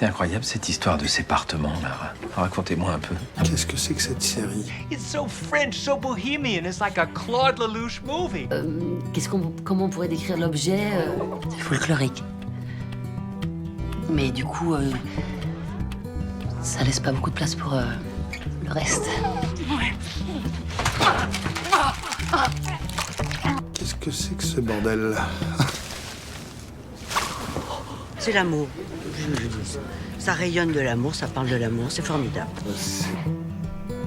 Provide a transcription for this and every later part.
C'est incroyable cette histoire de sépartement, là. Racontez-moi un peu. Qu'est-ce que c'est que cette série? It's so French, so bohemian. It's like a Claude Lelouch movie. Comment on pourrait décrire l'objet C'est folklorique. Mais du coup, ça laisse pas beaucoup de place pour le reste. Qu'est-ce que c'est que ce bordel? C'est l'amour. Ça rayonne de l'amour, ça parle de l'amour, c'est formidable. C'est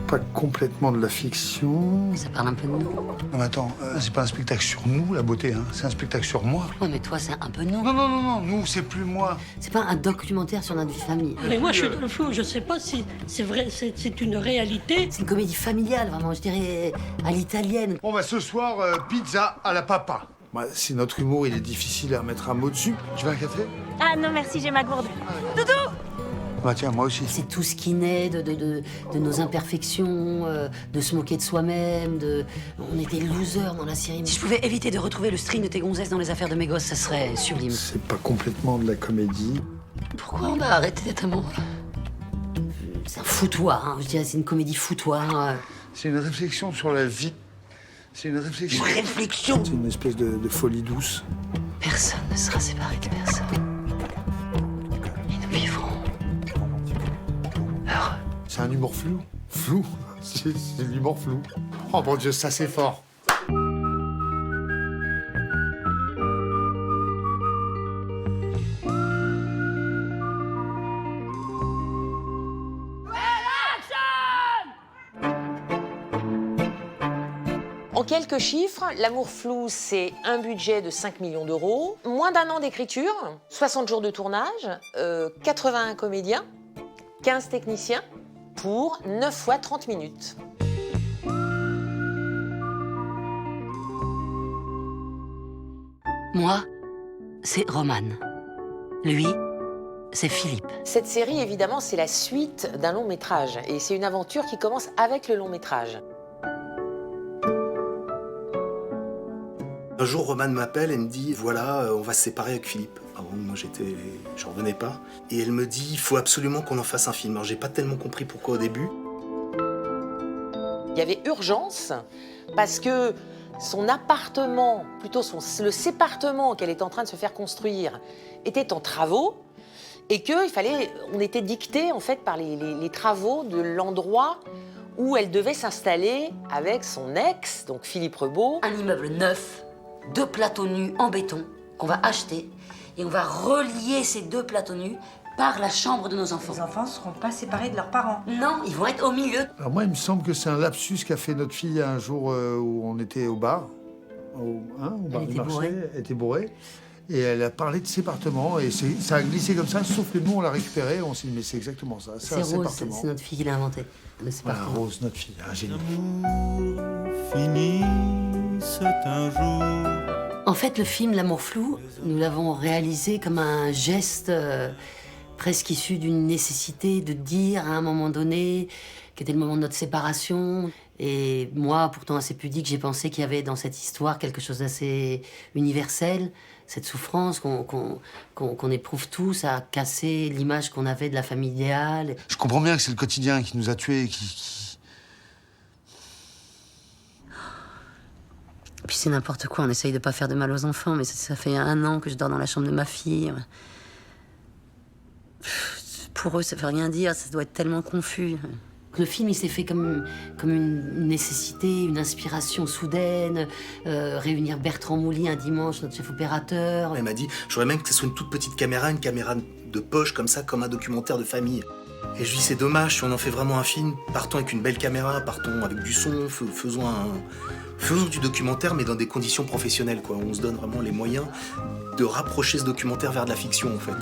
pas complètement de la fiction. Ça parle un peu de nous. Non mais attends, c'est pas un spectacle sur nous, la beauté, hein. C'est un spectacle sur moi. Ouais, mais toi, c'est un peu nous. Non, nous, c'est plus moi. C'est pas un documentaire sur notre vie de famille. Mais moi, je suis dans le flou. Je sais pas si c'est vrai, c'est une réalité. C'est une comédie familiale, vraiment, je dirais, à l'italienne. Bon bah ce soir, pizza à la papa. Bah, si notre humour, il est difficile à mettre un mot dessus. Tu veux un café? Ah non, merci, j'ai ma gourde. Bah tiens, moi aussi. C'est tout ce qui naît de nos imperfections, de se moquer de soi-même, On était losers dans la série. Si je pouvais éviter de retrouver le string de tes gonzesses dans les affaires de mes gosses, ça serait sublime. C'est pas complètement de la comédie. Pourquoi on a arrêté d'être amoureux? C'est un foutoir, hein. Je dirais, c'est une comédie foutoir. C'est une réflexion sur la vie. C'est une réflexion. Une réflexion. C'est une espèce de folie douce. Personne ne sera séparé de personne. Et nous vivrons heureux. C'est un humour flou. Flou? C'est de l'humour flou. Oh mon Dieu, ça c'est fort. En quelques chiffres, L'amour flou, c'est un budget de 5 millions d'euros, moins d'un an d'écriture, 60 jours de tournage, 81 comédiens, 15 techniciens, pour 9 fois 30 minutes. Moi, c'est Romane. Lui, c'est Philippe. Cette série, évidemment, c'est la suite d'un long métrage, et c'est une aventure qui commence avec le long métrage. Un jour, Romane m'appelle et me dit « Voilà, on va se séparer avec Philippe ». Alors, moi, j'en revenais pas. Et elle me dit « Il faut absolument qu'on en fasse un film ». Alors, j'ai pas tellement compris pourquoi au début. Il y avait urgence, parce que son appartement, plutôt le sépartement qu'elle était en train de se faire construire, était en travaux, et on était dicté, en fait, par les travaux de l'endroit où elle devait s'installer avec son ex, donc Philippe Rebaud. Un immeuble neuf, 2 plateaux nus en béton qu'on va acheter et on va relier ces 2 plateaux nus par la chambre de nos enfants. Les enfants ne seront pas séparés de leurs parents. Non, ils vont être au milieu. Alors moi, il me semble que c'est un lapsus qu'a fait notre fille un jour où on était au bar. Au bar du marché. Elle était bourrée. Et elle a parlé de sépartement. Et ça a glissé comme ça, sauf que nous, on l'a récupéré. On s'est dit, mais c'est exactement ça. C'est Rose, c'est notre fille qui l'a inventé. Voilà, Rose, notre fille. Ah, génial. En fait, le film L'amour flou, nous l'avons réalisé comme un geste presque issu d'une nécessité de dire à un moment donné qu'était le moment de notre séparation. Et moi, pourtant assez pudique, j'ai pensé qu'il y avait dans cette histoire quelque chose d'assez universel. Cette souffrance qu'on éprouve tous à casser l'image qu'on avait de la famille idéale. Je comprends bien que c'est le quotidien qui nous a tués, Puis c'est n'importe quoi, on essaye de pas faire de mal aux enfants, mais ça fait 1 an que je dors dans la chambre de ma fille. Pour eux, ça veut rien dire, ça doit être tellement confus. Le film, il s'est fait comme une nécessité, une inspiration soudaine, réunir Bertrand Mouly un dimanche, notre chef opérateur. Elle m'a dit « J'aurais même que ce soit une toute petite caméra, une caméra de poche comme ça, comme un documentaire de famille ». Et je lui dis « C'est dommage, si on en fait vraiment un film, partons avec une belle caméra, partons avec du son, faisons du documentaire, mais dans des conditions professionnelles, quoi. On se donne vraiment les moyens de rapprocher ce documentaire vers de la fiction, en fait.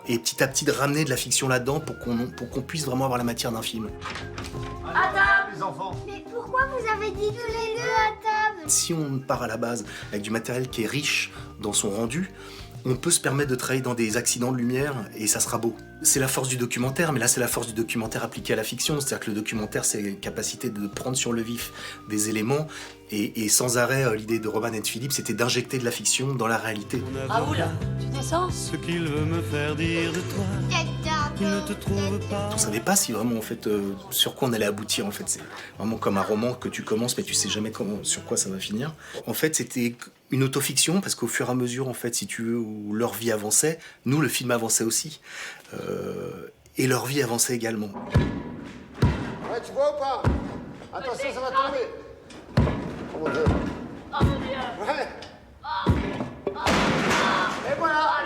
Et petit à petit, de ramener de la fiction là-dedans pour qu'on puisse vraiment avoir la matière d'un film. À table, les enfants. Mais pourquoi vous avez dit tous les deux à table? Si on part à la base avec du matériel qui est riche dans son rendu, on peut se permettre de travailler dans des accidents de lumière et ça sera beau. C'est la force du documentaire, mais là c'est la force du documentaire appliqué à la fiction. C'est-à-dire que le documentaire, c'est la capacité de prendre sur le vif des éléments et sans arrêt, l'idée de Romane et de Philippe, c'était d'injecter de la fiction dans la réalité. Raoul, tu descends? Ce qu'il veut me faire dire de toi. On savait pas si vraiment en fait sur quoi on allait aboutir en fait. C'est vraiment comme un roman que tu commences mais tu sais jamais sur quoi ça va finir. En fait c'était une autofiction parce qu'au fur et à mesure en fait si tu veux où leur vie avançait, nous le film avançait aussi et leur vie avançait également. Ouais, tu vois ou pas? Attention, ça va tomber. Oh mon Dieu. Oh mon Dieu. Ouais. Et voilà.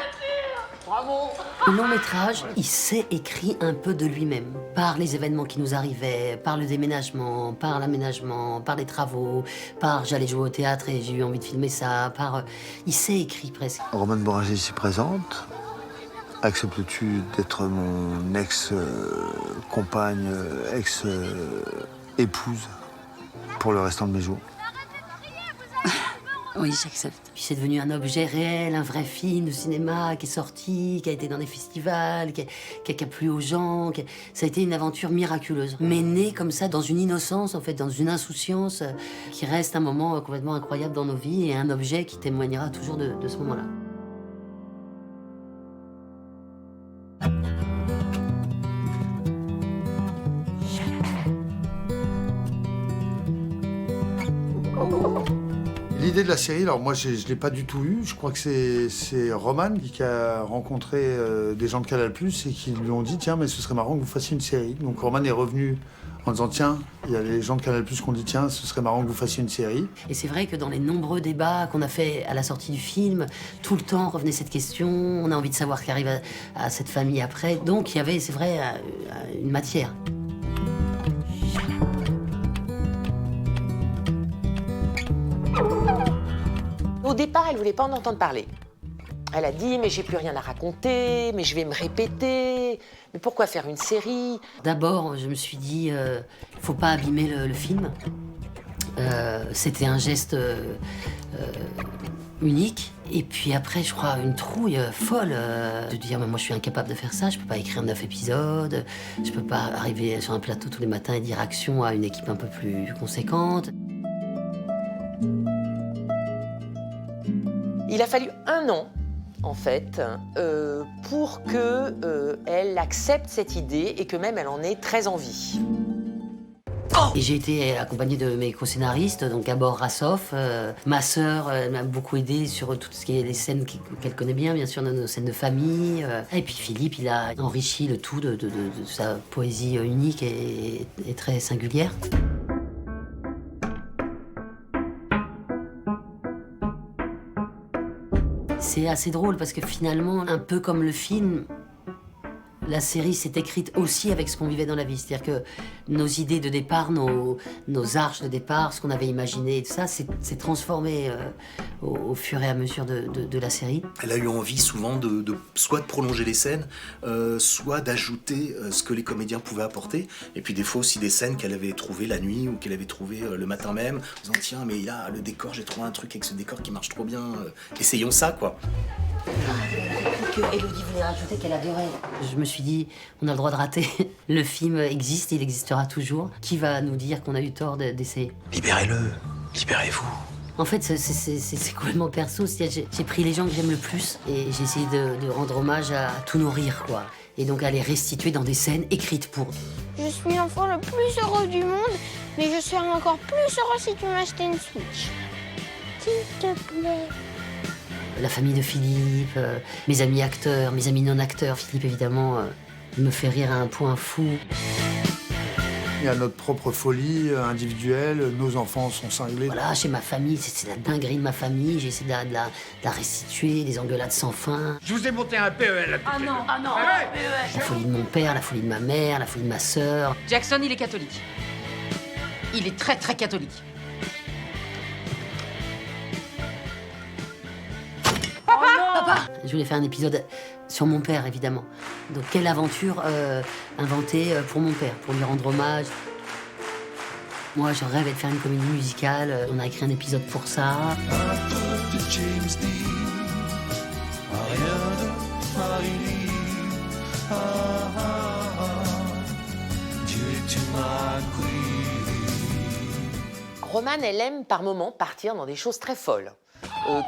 Bravo. Le long métrage, il s'est écrit un peu de lui-même, par les événements qui nous arrivaient, par le déménagement, par l'aménagement, par les travaux, par j'allais jouer au théâtre et j'ai eu envie de filmer ça, par... Il s'est écrit presque. Romane Bourringer ici présente. Acceptes-tu d'être mon ex-compagne, ex-épouse pour le restant de mes jours? Oui, j'accepte. Puis c'est devenu un objet réel, un vrai film de cinéma qui est sorti, qui a été dans des festivals, qui a plu aux gens. Ça a été une aventure miraculeuse. Mais née comme ça, dans une innocence, en fait, dans une insouciance, qui reste un moment complètement incroyable dans nos vies et un objet qui témoignera toujours de ce moment-là. L'idée de la série, alors moi je ne l'ai pas du tout eu, je crois que c'est Roman qui a rencontré des gens de Canal+, et qui lui ont dit tiens mais ce serait marrant que vous fassiez une série. Donc Roman est revenu en disant tiens, il y a les gens de Canal+ qui ont dit tiens ce serait marrant que vous fassiez une série. Et c'est vrai que dans les nombreux débats qu'on a fait à la sortie du film, tout le temps revenait cette question, on a envie de savoir ce qui arrive à cette famille après. Donc il y avait, c'est vrai, une matière. Au départ, elle voulait pas en entendre parler. Elle a dit, mais j'ai plus rien à raconter, mais je vais me répéter, mais pourquoi faire une série? D'abord, je me suis dit, faut pas abîmer le film. C'était un geste unique. Et puis après, je crois, une trouille folle de dire, mais moi je suis incapable de faire ça, je peux pas écrire 9 épisodes, je peux pas arriver sur un plateau tous les matins et dire action à une équipe un peu plus conséquente. Il a fallu 1 an, en fait, pour qu'elle accepte cette idée et que même elle en ait très envie. Et j'ai été accompagnée de mes co-scénaristes, donc d'abord Rassoff, ma sœur m'a beaucoup aidée sur tout ce qui est les scènes qu'elle connaît bien sûr, nos scènes de famille. Et puis Philippe, il a enrichi le tout de sa poésie unique et très singulière. C'est assez drôle parce que finalement, un peu comme le film, la série s'est écrite aussi avec ce qu'on vivait dans la vie. C'est-à-dire que nos idées de départ, nos arches de départ, ce qu'on avait imaginé et tout ça, s'est transformé au fur et à mesure de la série. Elle a eu envie souvent soit de prolonger les scènes, soit d'ajouter ce que les comédiens pouvaient apporter. Et puis des fois aussi des scènes qu'elle avait trouvées la nuit ou qu'elle avait trouvées le matin même, en disant tiens mais là le décor, j'ai trouvé un truc avec ce décor qui marche trop bien, essayons ça quoi. Que Élodie voulait rajouter qu'elle adorait. Je me suis dit, on a le droit de rater. Le film existe, il existera toujours. Qui va nous dire qu'on a eu tort d'essayer? Libérez-le, libérez-vous. En fait, c'est complètement perso. J'ai pris les gens que j'aime le plus et j'ai essayé de rendre hommage à tous nos rires, quoi. Et donc à les restituer dans des scènes écrites pour. Je suis l'enfant le plus heureux du monde, mais je serai encore plus heureux si tu m'achetais une Switch. S'il te plaît. La famille de Philippe, mes amis acteurs, mes amis non-acteurs. Philippe, évidemment, me fait rire à un point fou. Il y a notre propre folie individuelle, nos enfants sont cinglés. Voilà, chez ma famille, c'est la dinguerie de ma famille. J'essaie de la restituer, des engueulades sans fin. Je vous ai monté un PEL. Ah non, La folie de mon père, la folie de ma mère, la folie de ma sœur. Jackson, il est catholique. Il est très très catholique. Je voulais faire un épisode sur mon père, évidemment. Donc, quelle aventure inventée pour mon père, pour lui rendre hommage. Moi, je rêvais de faire une comédie musicale. On a écrit un épisode pour ça. Romane, elle aime par moments partir dans des choses très folles,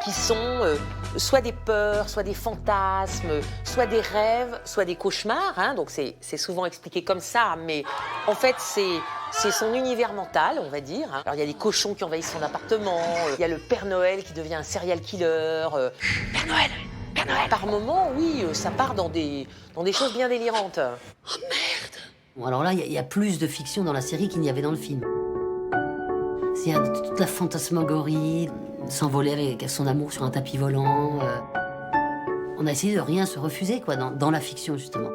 qui sont soit des peurs, soit des fantasmes, soit des rêves, soit des cauchemars, hein, donc c'est souvent expliqué comme ça, mais en fait c'est son univers mental, on va dire. Hein. Alors il y a des cochons qui envahissent son appartement, il y a le Père Noël qui devient un serial killer. Père Noël, Père Noël. Par moments, oui, ça part dans des choses bien délirantes. Oh merde! Bon, alors là, il y a plus de fiction dans la série qu'il n'y avait dans le film. Il y a toute la fantasmagorie, s'envoler avec son amour sur un tapis volant. On a essayé de rien se refuser, quoi, dans la fiction, justement.